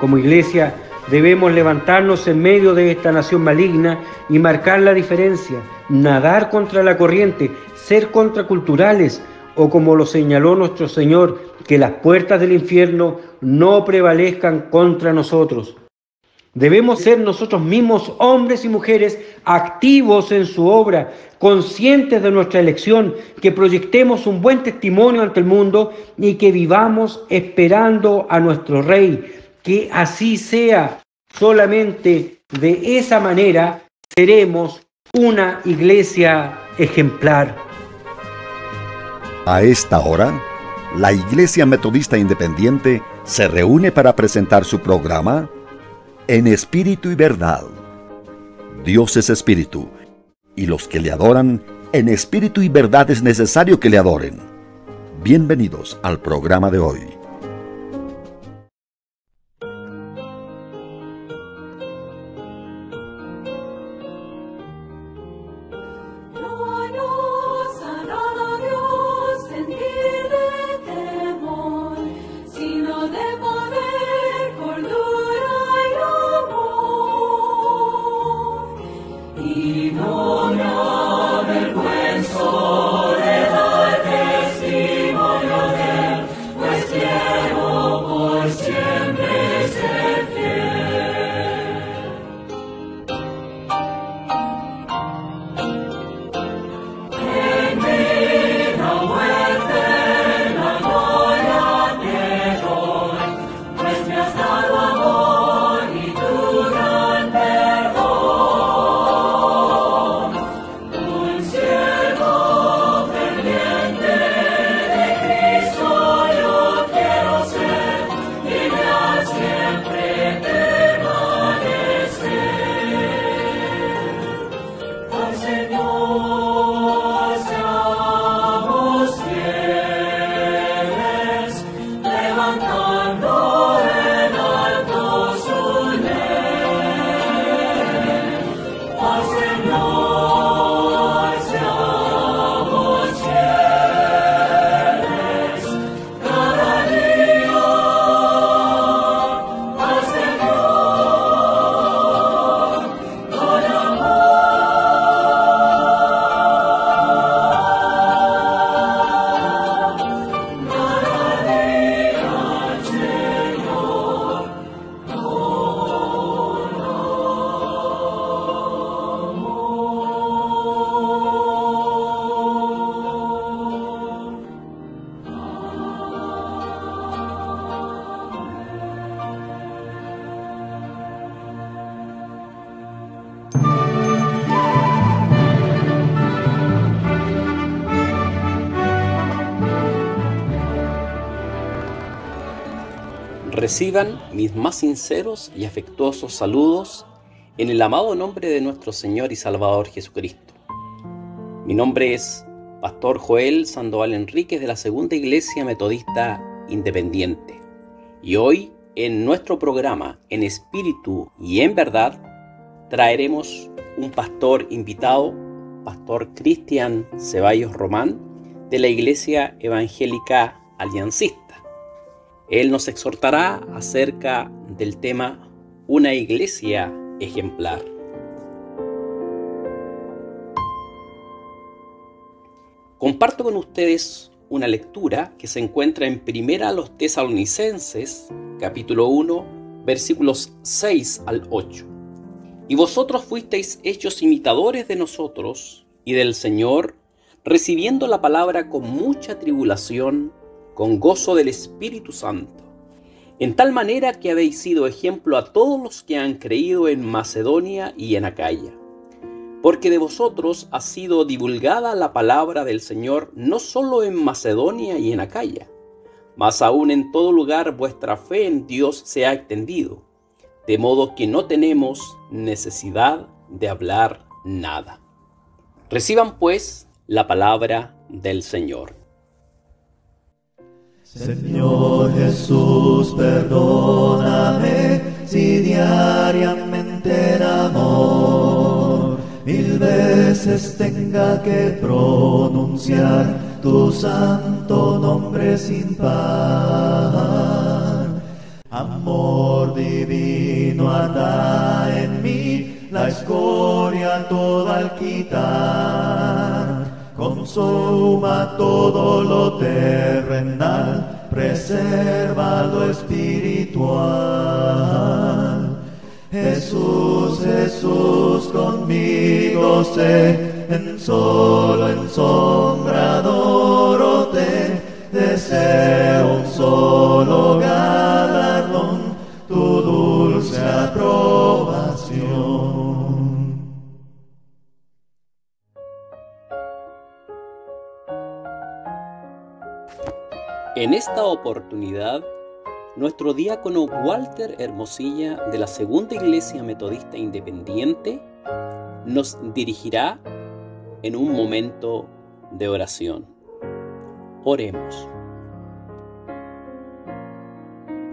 Como iglesia debemos levantarnos en medio de esta nación maligna y marcar la diferencia, nadar contra la corriente, ser contraculturales, o como lo señaló nuestro Señor, que las puertas del infierno no prevalezcan contra nosotros. Debemos ser nosotros mismos, hombres y mujeres, activos en su obra, conscientes de nuestra elección, que proyectemos un buen testimonio ante el mundo y que vivamos esperando a nuestro Rey. Que así sea. Solamente de esa manera seremos una iglesia ejemplar. A esta hora, la Iglesia Metodista Independiente se reúne para presentar su programa En Espíritu y Verdad. Dios es Espíritu, y los que le adoran en espíritu y verdad es necesario que le adoren. Bienvenidos al programa de hoy. Reciban mis más sinceros y afectuosos saludos en el amado nombre de nuestro Señor y Salvador Jesucristo. Mi nombre es Pastor Joel Sandoval Enríquez de la Segunda Iglesia Metodista Independiente. Y hoy, en nuestro programa En Espíritu y en Verdad, traeremos un pastor invitado, Pastor Cristian Ceballos Román, de la Iglesia Evangélica Aliancista. Él nos exhortará acerca del tema Una iglesia ejemplar. Comparto con ustedes una lectura que se encuentra en Primera a los Tesalonicenses, capítulo 1, versículos 6 al 8. Y vosotros fuisteis hechos imitadores de nosotros y del Señor, recibiendo la palabra con mucha tribulación, con gozo del Espíritu Santo, en tal manera que habéis sido ejemplo a todos los que han creído en Macedonia y en Acaya. Porque de vosotros ha sido divulgada la palabra del Señor no solo en Macedonia y en Acaya, mas aún en todo lugar vuestra fe en Dios se ha extendido, de modo que no tenemos necesidad de hablar nada. Reciban pues la palabra del Señor. Señor Jesús, perdóname si diariamente en amor 1000 veces tenga que pronunciar tu santo nombre sin par. Amor divino anda en mí, la escoria toda al quitar. Consuma todo lo terrenal, preserva lo espiritual. Jesús, Jesús, conmigo sé, en solo, en sombra adorote, deseo un solo galardón, tu dulce aprobación. En esta oportunidad, nuestro diácono Walter Hermosilla de la Segunda Iglesia Metodista Independiente nos dirigirá en un momento de oración. Oremos.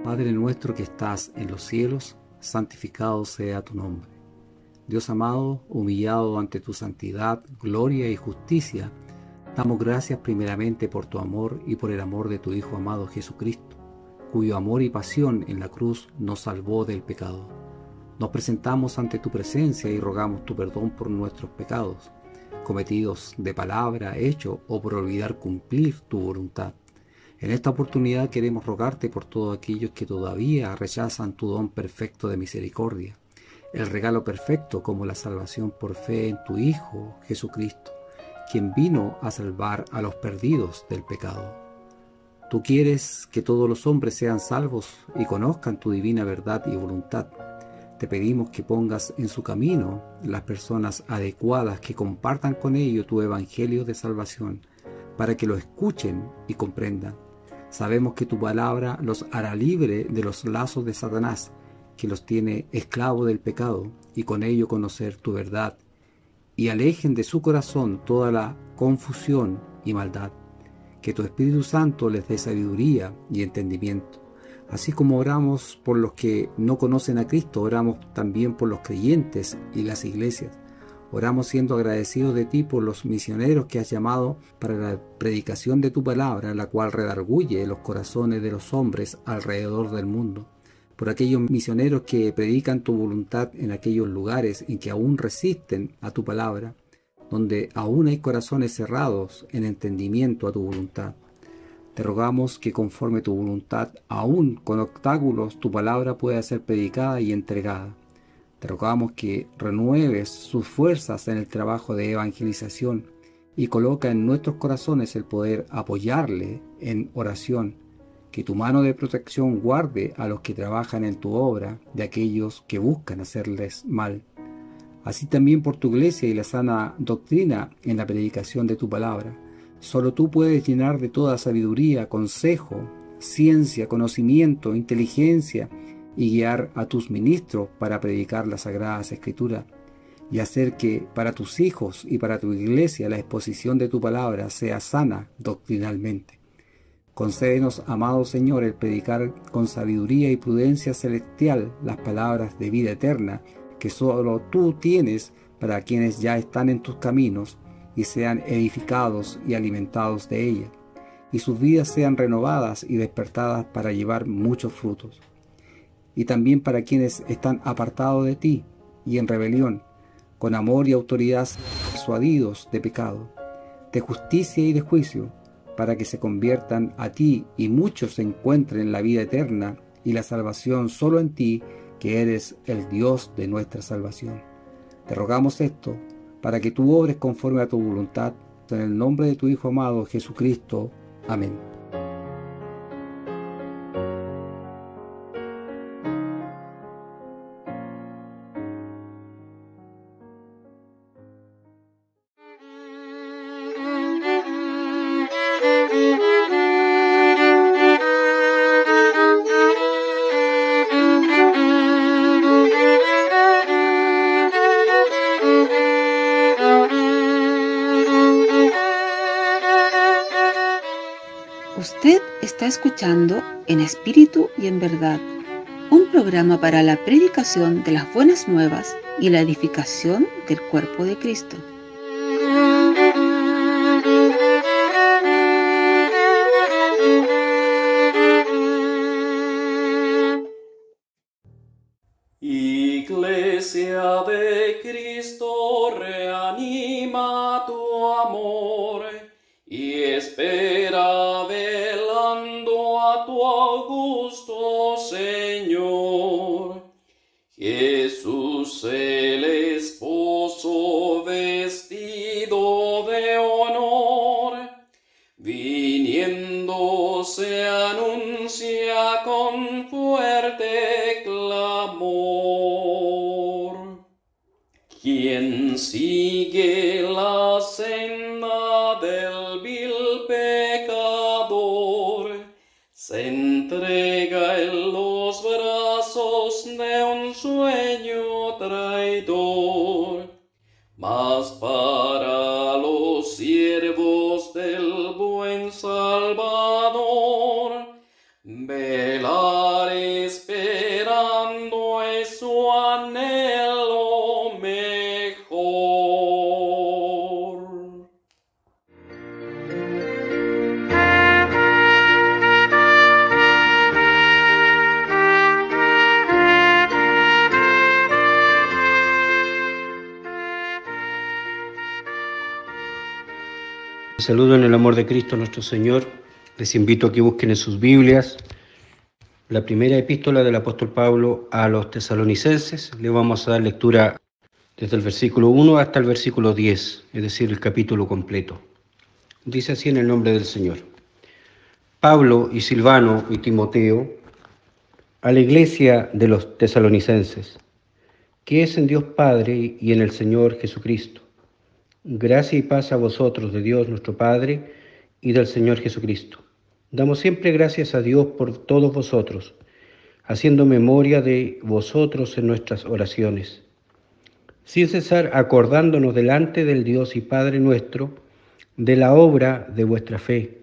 Padre nuestro que estás en los cielos, santificado sea tu nombre. Dios amado, humillado ante tu santidad, gloria y justicia, damos gracias primeramente por tu amor y por el amor de tu Hijo amado Jesucristo, cuyo amor y pasión en la cruz nos salvó del pecado. Nos presentamos ante tu presencia y rogamos tu perdón por nuestros pecados, cometidos de palabra, hecho o por olvidar cumplir tu voluntad. En esta oportunidad queremos rogarte por todos aquellos que todavía rechazan tu don perfecto de misericordia, el regalo perfecto como la salvación por fe en tu Hijo Jesucristo, quien vino a salvar a los perdidos del pecado. Tú quieres que todos los hombres sean salvos y conozcan tu divina verdad y voluntad. Te pedimos que pongas en su camino las personas adecuadas que compartan con ellos tu evangelio de salvación, para que lo escuchen y comprendan. Sabemos que tu palabra los hará libre de los lazos de Satanás, que los tiene esclavos del pecado, y con ello conocer tu verdad, y alejen de su corazón toda la confusión y maldad. Que tu Espíritu Santo les dé sabiduría y entendimiento. Así como oramos por los que no conocen a Cristo, oramos también por los creyentes y las iglesias. Oramos siendo agradecidos de ti por los misioneros que has llamado para la predicación de tu palabra, la cual redarguye los corazones de los hombres alrededor del mundo. Por aquellos misioneros que predican tu voluntad en aquellos lugares en que aún resisten a tu palabra, donde aún hay corazones cerrados en entendimiento a tu voluntad. Te rogamos que conforme tu voluntad, aún con obstáculos, tu palabra pueda ser predicada y entregada. Te rogamos que renueves sus fuerzas en el trabajo de evangelización y coloca en nuestros corazones el poder apoyarle en oración. Que tu mano de protección guarde a los que trabajan en tu obra de aquellos que buscan hacerles mal. Así también por tu iglesia y la sana doctrina en la predicación de tu palabra. Solo tú puedes llenar de toda sabiduría, consejo, ciencia, conocimiento, inteligencia y guiar a tus ministros para predicar las sagradas escrituras y hacer que para tus hijos y para tu iglesia la exposición de tu palabra sea sana doctrinalmente. Concédenos, amado Señor, el predicar con sabiduría y prudencia celestial las palabras de vida eterna que solo tú tienes para quienes ya están en tus caminos y sean edificados y alimentados de ella, y sus vidas sean renovadas y despertadas para llevar muchos frutos. Y también para quienes están apartados de ti y en rebelión, con amor y autoridad persuadidos de pecado, de justicia y de juicio, para que se conviertan a ti y muchos encuentren la vida eterna y la salvación solo en ti, que eres el Dios de nuestra salvación. Te rogamos esto, para que tú obres conforme a tu voluntad, en el nombre de tu Hijo amado Jesucristo. Amén. Usted está escuchando En Espíritu y en Verdad, un programa para la predicación de las buenas nuevas y la edificación del cuerpo de Cristo. Iglesia de Cristo, reanima tu amor y espera velando a tu augusto Señor. Jesús el esposo vestido de honor, viniendo se anuncia con fuerte clamor. Quien sigue la senda del vil pecador, se entrega en los brazos de un sueño traidor. Mas para los siervos del buen Salvador, velar esperando es su anhelo mejor. Saludo en el amor de Cristo nuestro Señor. Les invito a que busquen en sus Biblias la primera epístola del apóstol Pablo a los tesalonicenses. Le vamos a dar lectura desde el versículo 1 hasta el versículo 10, es decir, el capítulo completo. Dice así en el nombre del Señor. Pablo y Silvano y Timoteo, a la iglesia de los tesalonicenses, que es en Dios Padre y en el Señor Jesucristo. Gracia y paz a vosotros de Dios nuestro Padre y del Señor Jesucristo. Damos siempre gracias a Dios por todos vosotros, haciendo memoria de vosotros en nuestras oraciones, sin cesar acordándonos delante del Dios y Padre nuestro de la obra de vuestra fe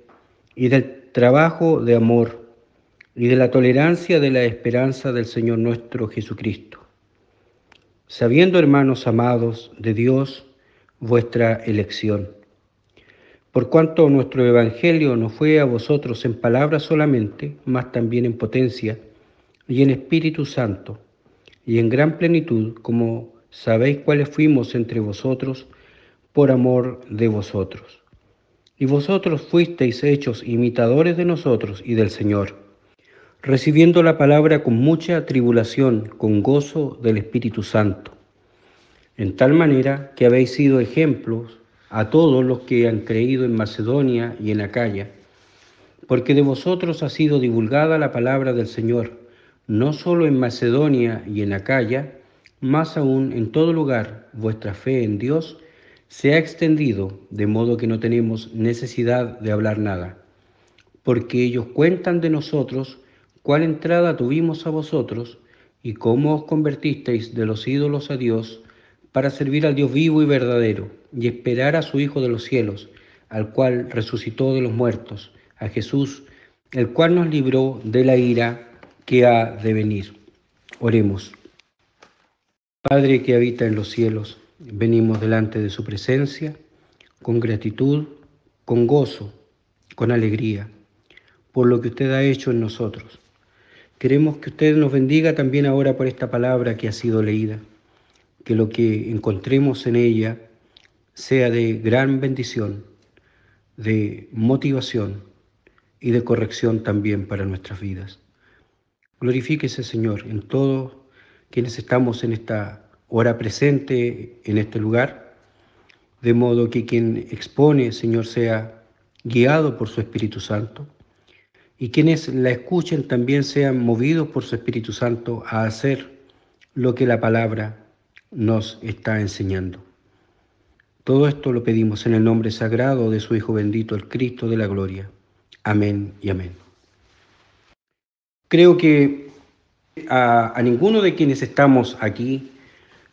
y del trabajo de amor y de la tolerancia de la esperanza del Señor nuestro Jesucristo. Sabiendo, hermanos amados de Dios, vuestra elección, por cuanto nuestro evangelio no fue a vosotros en palabras solamente, mas también en potencia y en Espíritu Santo y en gran plenitud, como sabéis cuáles fuimos entre vosotros por amor de vosotros. Y vosotros fuisteis hechos imitadores de nosotros y del Señor, recibiendo la palabra con mucha tribulación, con gozo del Espíritu Santo, en tal manera que habéis sido ejemplos a todos los que han creído en Macedonia y en Acaya, porque de vosotros ha sido divulgada la palabra del Señor, no solo en Macedonia y en Acaya, más aún en todo lugar vuestra fe en Dios se ha extendido, de modo que no tenemos necesidad de hablar nada, porque ellos cuentan de nosotros cuál entrada tuvimos a vosotros y cómo os convertisteis de los ídolos a Dios, para servir al Dios vivo y verdadero, y esperar a su Hijo de los cielos, al cual resucitó de los muertos, a Jesús, el cual nos libró de la ira que ha de venir. Oremos. Padre que habita en los cielos, venimos delante de su presencia, con gratitud, con gozo, con alegría, por lo que usted ha hecho en nosotros. Queremos que usted nos bendiga también ahora por esta palabra que ha sido leída, que lo que encontremos en ella sea de gran bendición, de motivación y de corrección también para nuestras vidas. Glorifíquese, Señor, en todos quienes estamos en esta hora presente, en este lugar, de modo que quien expone, Señor, sea guiado por su Espíritu Santo, y quienes la escuchen también sean movidos por su Espíritu Santo a hacer lo que la palabra nos está enseñando. Todo esto lo pedimos en el nombre sagrado de su Hijo bendito, el Cristo de la gloria. Amén y amén. Creo que a ninguno de quienes estamos aquí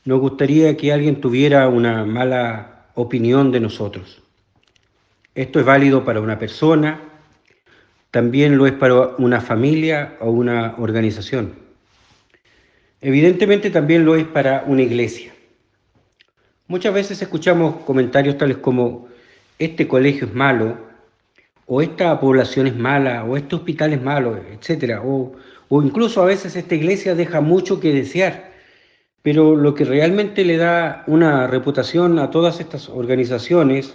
nos gustaría que alguien tuviera una mala opinión de nosotros. Esto es válido para una persona, también lo es para una familia o una organización. Evidentemente también lo es para una iglesia. Muchas veces escuchamos comentarios tales como este colegio es malo, o esta población es mala, o este hospital es malo, etc. O incluso a veces esta iglesia deja mucho que desear. Pero lo que realmente le da una reputación a todas estas organizaciones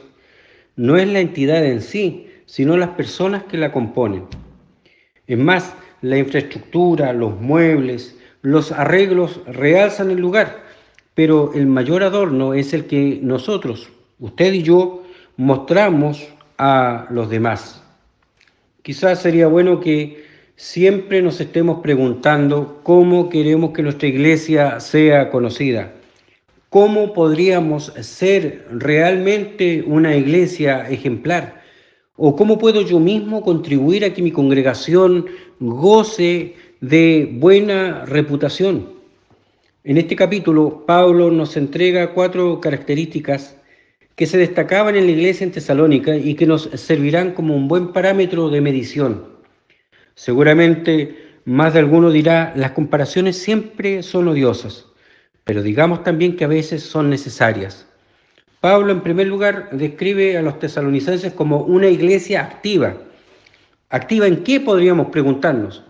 no es la entidad en sí, sino las personas que la componen. Es más, la infraestructura, los muebles, los arreglos realzan el lugar, pero el mayor adorno es el que nosotros, usted y yo, mostramos a los demás. Quizás sería bueno que siempre nos estemos preguntando cómo queremos que nuestra iglesia sea conocida. ¿Cómo podríamos ser realmente una iglesia ejemplar? ¿O cómo puedo yo mismo contribuir a que mi congregación goce de buena reputación? En este capítulo, Pablo nos entrega 4 características que se destacaban en la iglesia en Tesalónica y que nos servirán como un buen parámetro de medición. Seguramente más de alguno dirá, las comparaciones siempre son odiosas, pero digamos también que a veces son necesarias. Pablo, en primer lugar, describe a los tesalonicenses como una iglesia activa. ¿Activa en qué? Podríamos preguntarnos.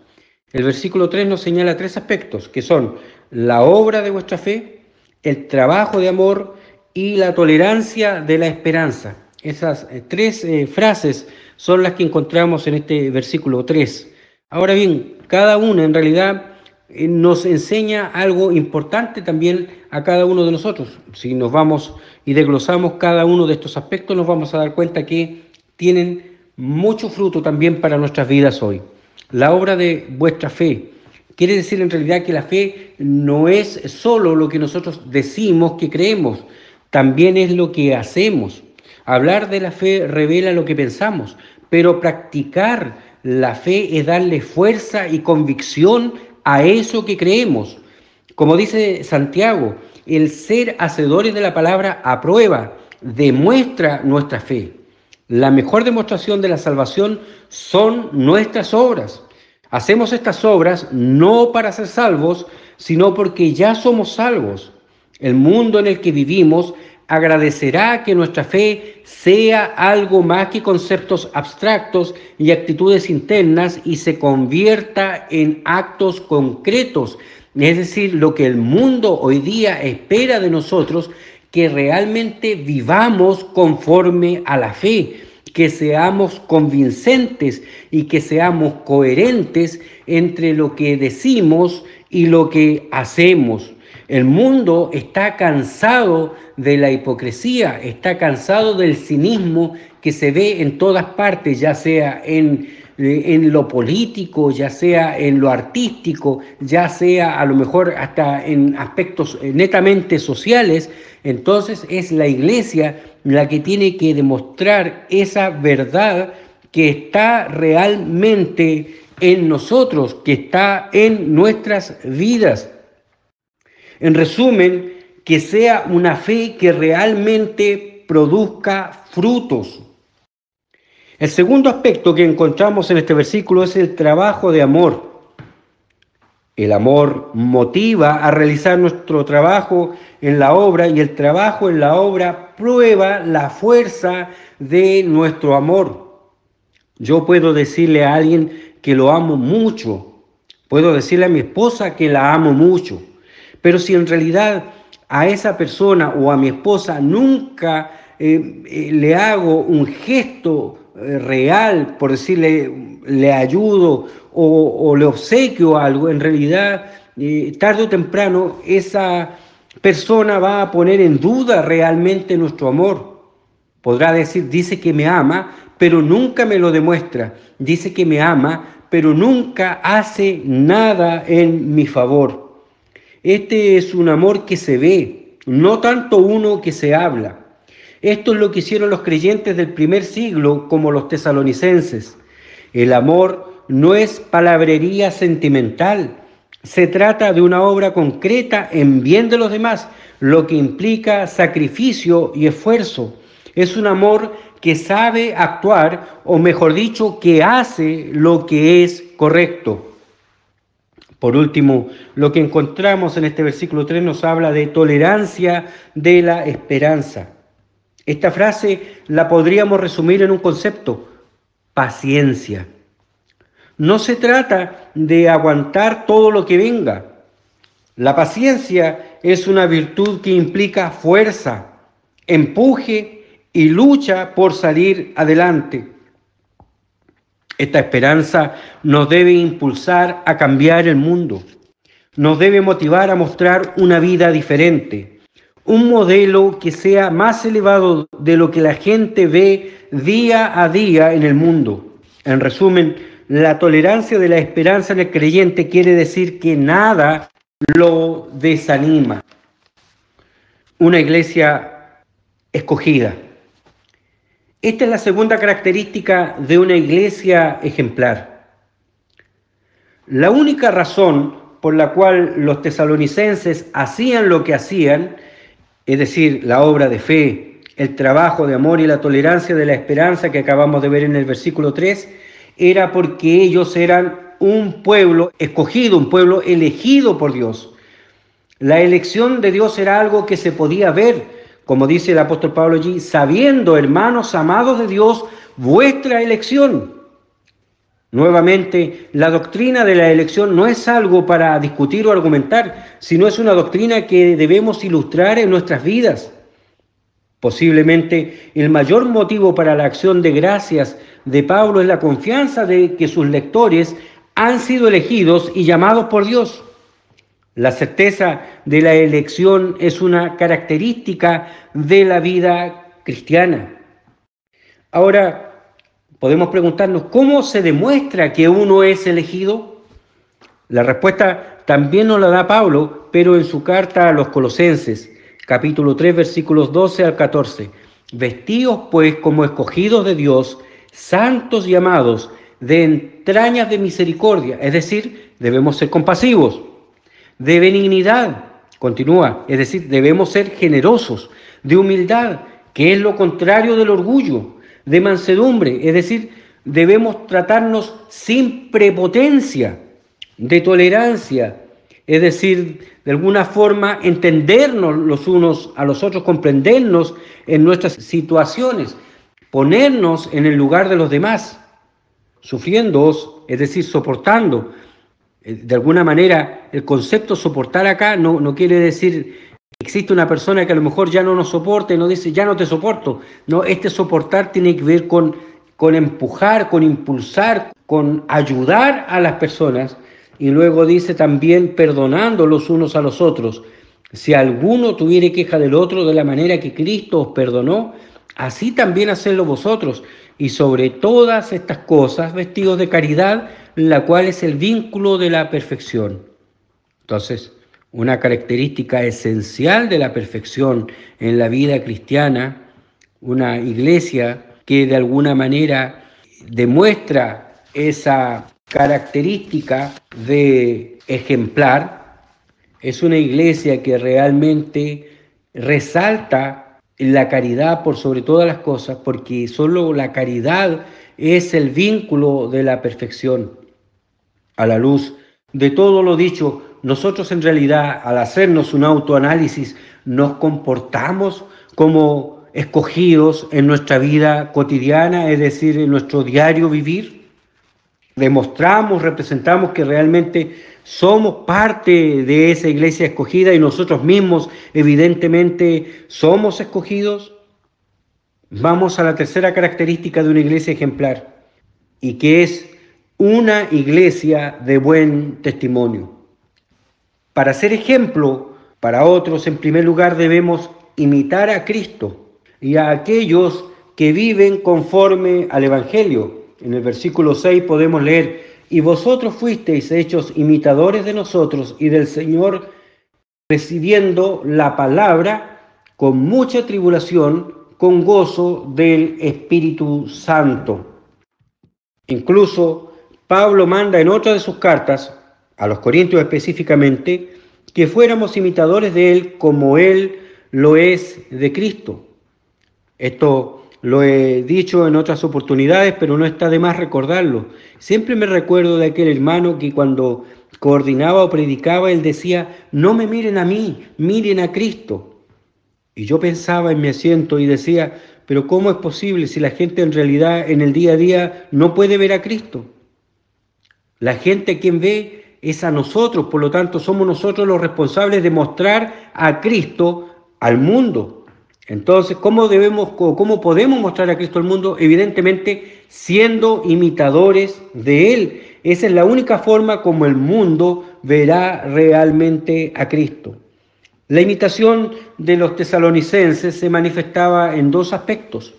El versículo 3 nos señala 3 aspectos, que son la obra de vuestra fe, el trabajo de amor y la tolerancia de la esperanza. Esas 3 frases son las que encontramos en este versículo 3. Ahora bien, cada una en realidad nos enseña algo importante también a cada uno de nosotros. Si nos vamos y desglosamos cada uno de estos aspectos, nos vamos a dar cuenta que tienen mucho fruto también para nuestras vidas hoy. La obra de vuestra fe quiere decir en realidad que la fe no es solo lo que nosotros decimos que creemos, también es lo que hacemos. Hablar de la fe revela lo que pensamos, pero practicar la fe es darle fuerza y convicción a eso que creemos. Como dice Santiago, el ser hacedores de la palabra aprueba, demuestra nuestra fe. La mejor demostración de la salvación son nuestras obras. Hacemos estas obras no para ser salvos, sino porque ya somos salvos. El mundo en el que vivimos agradecerá que nuestra fe sea algo más que conceptos abstractos y actitudes internas y se convierta en actos concretos. Es decir, lo que el mundo hoy día espera de nosotros, que realmente vivamos conforme a la fe, que seamos convincentes y que seamos coherentes entre lo que decimos y lo que hacemos. El mundo está cansado de la hipocresía, está cansado del cinismo que se ve en todas partes, ya sea en lo político, ya sea en lo artístico, ya sea a lo mejor hasta en aspectos netamente sociales. Entonces es la iglesia la que tiene que demostrar esa verdad que está realmente en nosotros, que está en nuestras vidas. En resumen, que sea una fe que realmente produzca frutos. El segundo aspecto que encontramos en este versículo es el trabajo de amor. El amor motiva a realizar nuestro trabajo en la obra y el trabajo en la obra prueba la fuerza de nuestro amor. Yo puedo decirle a alguien que lo amo mucho, puedo decirle a mi esposa que la amo mucho, pero si en realidad a esa persona o a mi esposa nunca le hago un gesto real, por decirle, le ayudo o le obsequio algo, en realidad tarde o temprano esa persona va a poner en duda realmente nuestro amor. Podrá decir, dice que me ama, pero nunca me lo demuestra. Dice que me ama, pero nunca hace nada en mi favor. Este es un amor que se ve, no tanto uno que se habla. Esto es lo que hicieron los creyentes del primer siglo, como los tesalonicenses. El amor no es palabrería sentimental. Se trata de una obra concreta en bien de los demás, lo que implica sacrificio y esfuerzo. Es un amor que sabe actuar, o mejor dicho, que hace lo que es correcto. Por último, lo que encontramos en este versículo 3 nos habla de tolerancia de la esperanza. Esta frase la podríamos resumir en un concepto: paciencia. No se trata de aguantar todo lo que venga. La paciencia es una virtud que implica fuerza, empuje y lucha por salir adelante. Esta esperanza nos debe impulsar a cambiar el mundo, nos debe motivar a mostrar una vida diferente, un modelo que sea más elevado de lo que la gente ve día a día en el mundo. En resumen, la tolerancia de la esperanza en el creyente quiere decir que nada lo desanima. Una iglesia escogida. Esta es la segunda característica de una iglesia ejemplar. La única razón por la cual los tesalonicenses hacían lo que hacían, es decir, la obra de fe, el trabajo de amor y la tolerancia de la esperanza que acabamos de ver en el versículo 3, era porque ellos eran un pueblo escogido, un pueblo elegido por Dios. La elección de Dios era algo que se podía ver, como dice el apóstol Pablo allí, sabiendo, hermanos amados de Dios, vuestra elección. Nuevamente, la doctrina de la elección no es algo para discutir o argumentar, sino es una doctrina que debemos ilustrar en nuestras vidas. Posiblemente el mayor motivo para la acción de gracias de Pablo es la confianza de que sus lectores han sido elegidos y llamados por Dios. La certeza de la elección es una característica de la vida cristiana. Ahora, podemos preguntarnos, ¿cómo se demuestra que uno es elegido? La respuesta también nos la da Pablo, pero en su carta a los Colosenses, capítulo 3, versículos 12 al 14. Vestíos pues como escogidos de Dios, santos y amados, de entrañas de misericordia, es decir, debemos ser compasivos, de benignidad, continúa, es decir, debemos ser generosos, de humildad, que es lo contrario del orgullo, de mansedumbre, es decir, debemos tratarnos sin prepotencia, de tolerancia, es decir, de alguna forma entendernos los unos a los otros, comprendernos en nuestras situaciones, ponernos en el lugar de los demás, sufriendo, es decir, soportando. De alguna manera, el concepto soportar acá no quiere decir que existe una persona que a lo mejor ya no nos soporta y nos dice, ya no te soporto. No, este soportar tiene que ver con empujar, con impulsar, con ayudar a las personas. Y luego dice también perdonando los unos a los otros. Si alguno tuviere queja del otro de la manera que Cristo os perdonó, así también hacedlo vosotros. Y sobre todas estas cosas, vestidos de caridad, la cual es el vínculo de la perfección. Entonces, una característica esencial de la perfección en la vida cristiana, una iglesia que de alguna manera demuestra esa característica de ejemplar, es una iglesia que realmente resalta la caridad por sobre todas las cosas, porque solo la caridad es el vínculo de la perfección. A la luz de todo lo dicho, nosotros en realidad, al hacernos un autoanálisis, nos comportamos como escogidos en nuestra vida cotidiana, es decir, en nuestro diario vivir. Demostramos, representamos que realmente somos parte de esa iglesia escogida y nosotros mismos evidentemente somos escogidos. Vamos a la tercera característica de una iglesia ejemplar, y que es una iglesia de buen testimonio. Para ser ejemplo para otros, en primer lugar debemos imitar a Cristo y a aquellos que viven conforme al Evangelio. En el versículo 6 podemos leer, y vosotros fuisteis hechos imitadores de nosotros y del Señor, recibiendo la palabra con mucha tribulación, con gozo del Espíritu Santo. Incluso Pablo manda en otra de sus cartas, a los Corintios específicamente, que fuéramos imitadores de Él como Él lo es de Cristo. Esto lo he dicho en otras oportunidades, pero no está de más recordarlo. Siempre me recuerdo de aquel hermano que cuando coordinaba o predicaba, él decía, no me miren a mí, miren a Cristo. Y yo pensaba en mi asiento y decía, pero ¿cómo es posible si la gente en realidad en el día a día no puede ver a Cristo? La gente quien ve es a nosotros, por lo tanto somos nosotros los responsables de mostrar a Cristo al mundo. Entonces, ¿cómo podemos mostrar a Cristo al mundo? Evidentemente, siendo imitadores de Él. Esa es la única forma como el mundo verá realmente a Cristo. La imitación de los tesalonicenses se manifestaba en dos aspectos.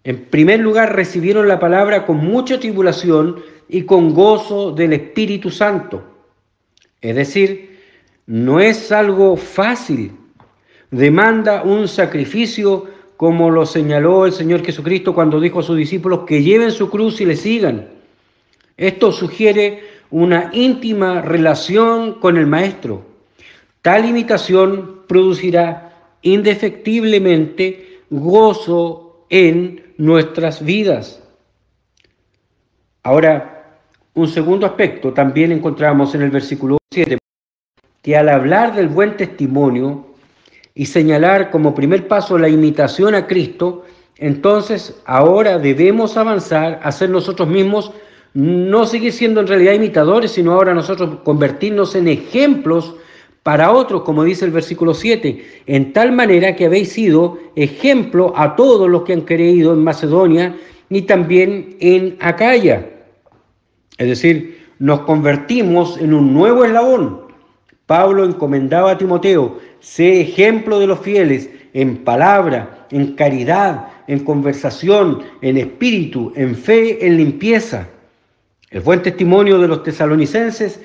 En primer lugar, recibieron la palabra con mucha tribulación y con gozo del Espíritu Santo. Es decir, no es algo fácil. Demanda un sacrificio, como lo señaló el Señor Jesucristo cuando dijo a sus discípulos que lleven su cruz y le sigan. Esto sugiere una íntima relación con el Maestro. Tal imitación producirá indefectiblemente gozo en nuestras vidas. Ahora, un segundo aspecto también encontramos en el versículo 7, que al hablar del buen testimonio y señalar como primer paso la imitación a Cristo, entonces ahora debemos avanzar a ser nosotros mismos, no seguir siendo en realidad imitadores, sino ahora nosotros convertirnos en ejemplos para otros, como dice el versículo 7, en tal manera que habéis sido ejemplo a todos los que han creído en Macedonia y también en Acaya. Es decir, nos convertimos en un nuevo eslabón. Pablo encomendaba a Timoteo: sé ejemplo de los fieles en palabra, en caridad, en conversación, en espíritu, en fe, en limpieza. El buen testimonio de los tesalonicenses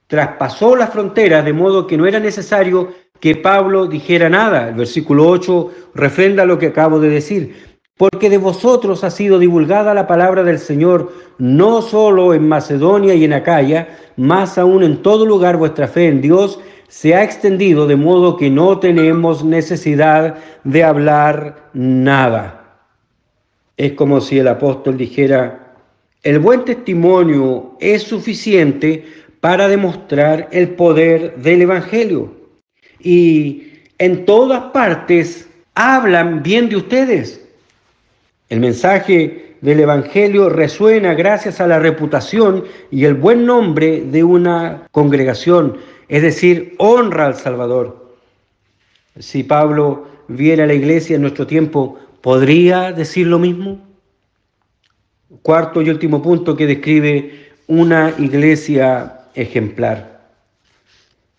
traspasó las fronteras, de modo que no era necesario que Pablo dijera nada. El versículo 8 refrenda lo que acabo de decir. Porque de vosotros ha sido divulgada la palabra del Señor, no solo en Macedonia y en Acaya, más aún en todo lugar vuestra fe en Dios se ha extendido, de modo que no tenemos necesidad de hablar nada. Es como si el apóstol dijera: el buen testimonio es suficiente para demostrar el poder del Evangelio. Y en todas partes hablan bien de ustedes. El mensaje del Evangelio resuena gracias a la reputación y el buen nombre de una congregación, es decir, honra al Salvador. Si Pablo viera a la iglesia en nuestro tiempo, ¿podría decir lo mismo? Cuarto y último punto que describe una iglesia ejemplar.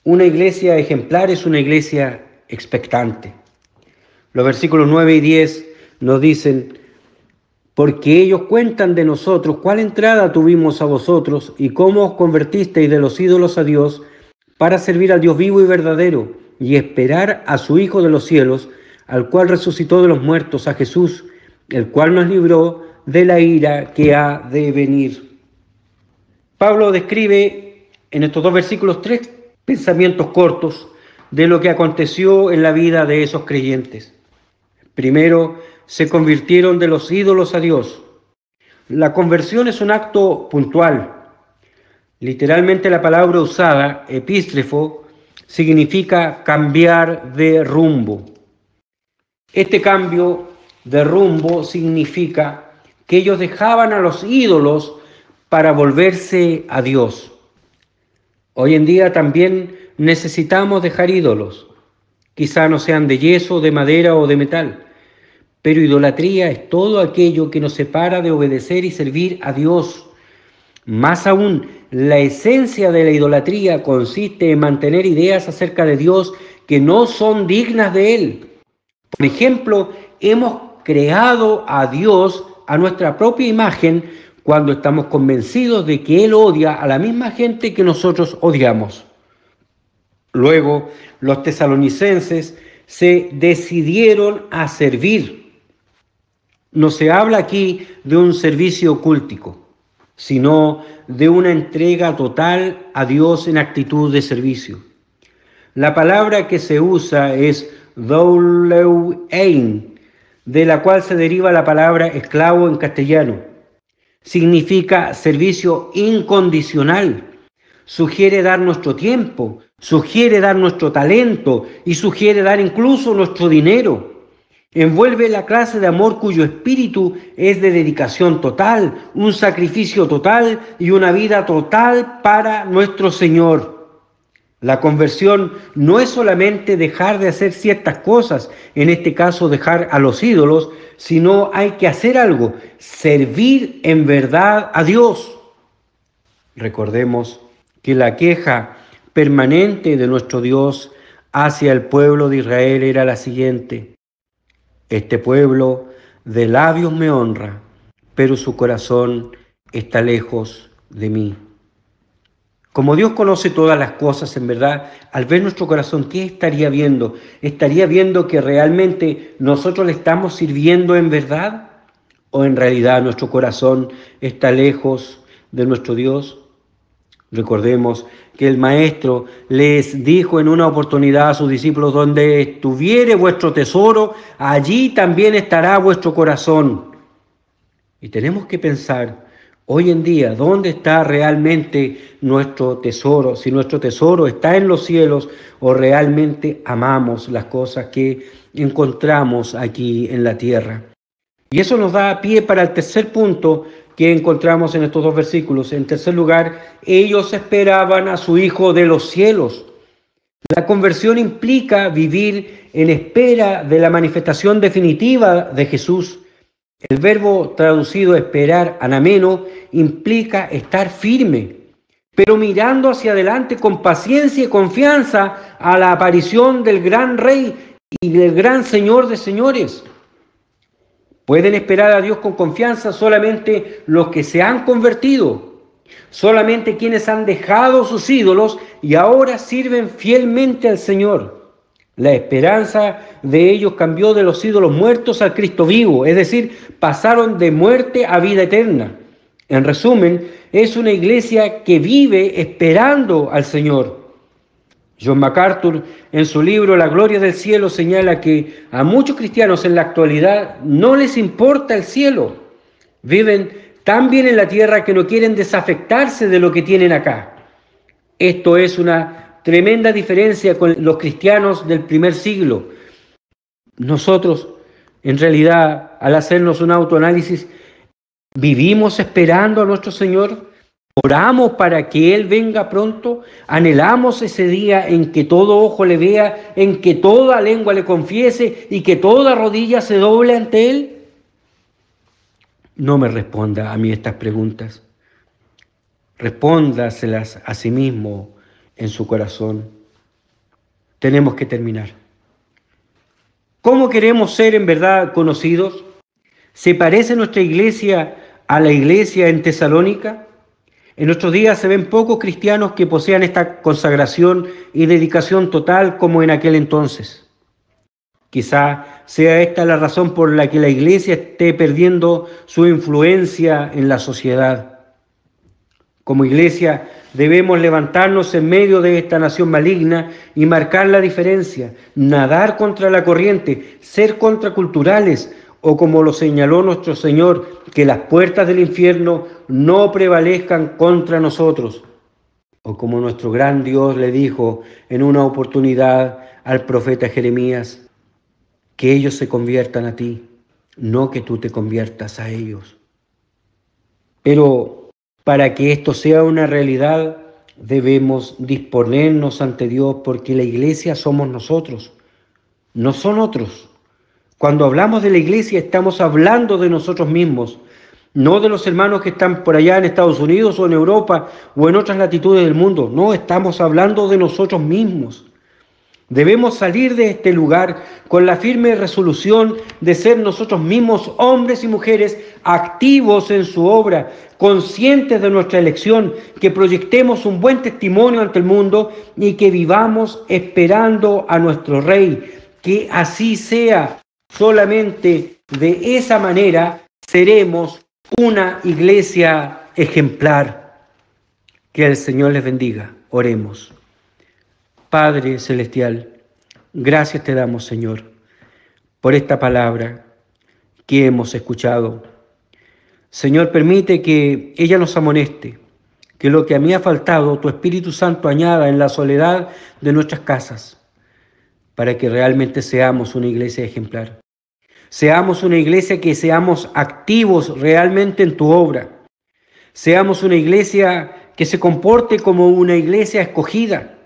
Una iglesia ejemplar es una iglesia expectante. Los versículos 9 y 10 nos dicen: porque ellos cuentan de nosotros cuál entrada tuvimos a vosotros y cómo os convertisteis de los ídolos a Dios para servir al Dios vivo y verdadero y esperar a su Hijo de los cielos, al cual resucitó de los muertos, a Jesús, el cual nos libró de la ira que ha de venir. Pablo describe en estos dos versículos 3 pensamientos cortos de lo que aconteció en la vida de esos creyentes. Primero, se convirtieron de los ídolos a Dios. La conversión es un acto puntual. Literalmente la palabra usada, epístrefo, significa cambiar de rumbo. Este cambio de rumbo significa que ellos dejaban a los ídolos para volverse a Dios. Hoy en día también necesitamos dejar ídolos. Quizá no sean de yeso, de madera o de metal, pero idolatría es todo aquello que nos separa de obedecer y servir a Dios. Más aún, la esencia de la idolatría consiste en mantener ideas acerca de Dios que no son dignas de Él. Por ejemplo, hemos creado a Dios a nuestra propia imagen cuando estamos convencidos de que Él odia a la misma gente que nosotros odiamos. Luego, los tesalonicenses se decidieron a servir. No se habla aquí de un servicio cultico, sino de una entrega total a Dios en actitud de servicio. La palabra que se usa es doulein, de la cual se deriva la palabra esclavo en castellano. Significa servicio incondicional. Sugiere dar nuestro tiempo, sugiere dar nuestro talento y sugiere dar incluso nuestro dinero. Envuelve la clase de amor cuyo espíritu es de dedicación total, un sacrificio total y una vida total para nuestro Señor. La conversión no es solamente dejar de hacer ciertas cosas, en este caso dejar a los ídolos, sino hay que hacer algo, servir en verdad a Dios. Recordemos que la queja permanente de nuestro Dios hacia el pueblo de Israel era la siguiente: este pueblo de labios me honra, pero su corazón está lejos de mí. Como Dios conoce todas las cosas, en verdad, al ver nuestro corazón, ¿qué estaría viendo? ¿Estaría viendo que realmente nosotros le estamos sirviendo en verdad? ¿O en realidad nuestro corazón está lejos de nuestro Dios? Recordemos que el Maestro les dijo en una oportunidad a sus discípulos: donde estuviere vuestro tesoro, allí también estará vuestro corazón. Y tenemos que pensar hoy en día, ¿dónde está realmente nuestro tesoro? Si nuestro tesoro está en los cielos o realmente amamos las cosas que encontramos aquí en la tierra. Y eso nos da pie para el tercer punto que encontramos en estos dos versículos. En tercer lugar, ellos esperaban a su Hijo de los cielos. La conversión implica vivir en espera de la manifestación definitiva de Jesús. El verbo traducido esperar, anameno, implica estar firme, pero mirando hacia adelante con paciencia y confianza a la aparición del gran Rey y del gran Señor de señores. Pueden esperar a Dios con confianza solamente los que se han convertido, solamente quienes han dejado sus ídolos y ahora sirven fielmente al Señor. La esperanza de ellos cambió de los ídolos muertos al Cristo vivo, es decir, pasaron de muerte a vida eterna. En resumen, es una iglesia que vive esperando al Señor. John MacArthur, en su libro La Gloria del Cielo, señala que a muchos cristianos en la actualidad no les importa el cielo. Viven tan bien en la tierra que no quieren desafectarse de lo que tienen acá. Esto es una tremenda diferencia con los cristianos del primer siglo. Nosotros, en realidad, al hacernos un autoanálisis, ¿vivimos esperando a nuestro Señor? ¿Oramos para que Él venga pronto? ¿Anhelamos ese día en que todo ojo le vea, en que toda lengua le confiese y que toda rodilla se doble ante Él? No me responda a mí estas preguntas. Respóndaselas a sí mismo en su corazón. Tenemos que terminar. ¿Cómo queremos ser en verdad conocidos? ¿Se parece nuestra iglesia a la iglesia en Tesalónica? En nuestros días se ven pocos cristianos que posean esta consagración y dedicación total como en aquel entonces. Quizá sea esta la razón por la que la iglesia esté perdiendo su influencia en la sociedad. Como iglesia debemos levantarnos en medio de esta nación maligna y marcar la diferencia, nadar contra la corriente, ser contraculturales, o como lo señaló nuestro Señor, que las puertas del infierno no prevalezcan contra nosotros. O como nuestro gran Dios le dijo en una oportunidad al profeta Jeremías, que ellos se conviertan a ti, no que tú te conviertas a ellos. Pero para que esto sea una realidad, debemos disponernos ante Dios, porque la iglesia somos nosotros, no son otros. Cuando hablamos de la iglesia estamos hablando de nosotros mismos, no de los hermanos que están por allá en Estados Unidos o en Europa o en otras latitudes del mundo. No, estamos hablando de nosotros mismos. Debemos salir de este lugar con la firme resolución de ser nosotros mismos hombres y mujeres activos en su obra, conscientes de nuestra elección, que proyectemos un buen testimonio ante el mundo y que vivamos esperando a nuestro Rey. Que así sea. Solamente de esa manera seremos una iglesia ejemplar. Que el Señor les bendiga. Oremos. Padre Celestial, gracias te damos, Señor, por esta palabra que hemos escuchado. Señor, permite que ella nos amoneste, que lo que a mí ha faltado, tu Espíritu Santo añada en la soledad de nuestras casas, para que realmente seamos una iglesia ejemplar. Seamos una iglesia que seamos activos realmente en tu obra. Seamos una iglesia que se comporte como una iglesia escogida.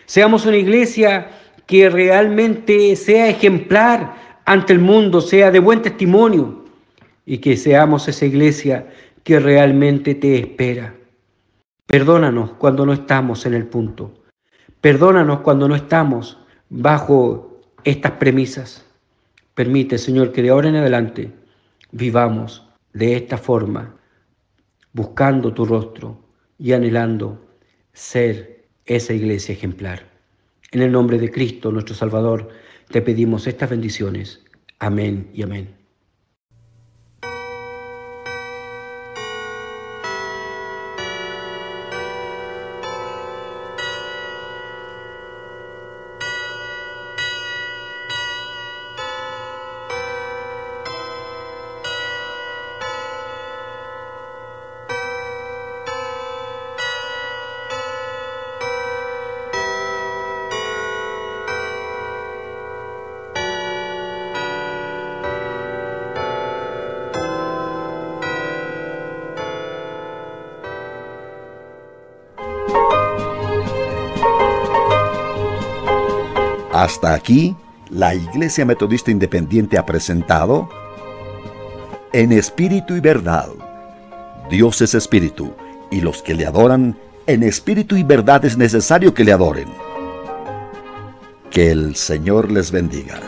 Seamos una iglesia que realmente sea ejemplar ante el mundo, sea de buen testimonio, y que seamos esa iglesia que realmente te espera. Perdónanos cuando no estamos en el punto. Perdónanos cuando no estamos bajo estas premisas. Permite, Señor, que de ahora en adelante vivamos de esta forma, buscando tu rostro y anhelando ser esa iglesia ejemplar. En el nombre de Cristo, nuestro Salvador, te pedimos estas bendiciones. Amén y amén. Hasta aquí, la Iglesia Metodista Independiente ha presentado En Espíritu y Verdad. Dios es Espíritu, y los que le adoran, en espíritu y verdad es necesario que le adoren. Que el Señor les bendiga.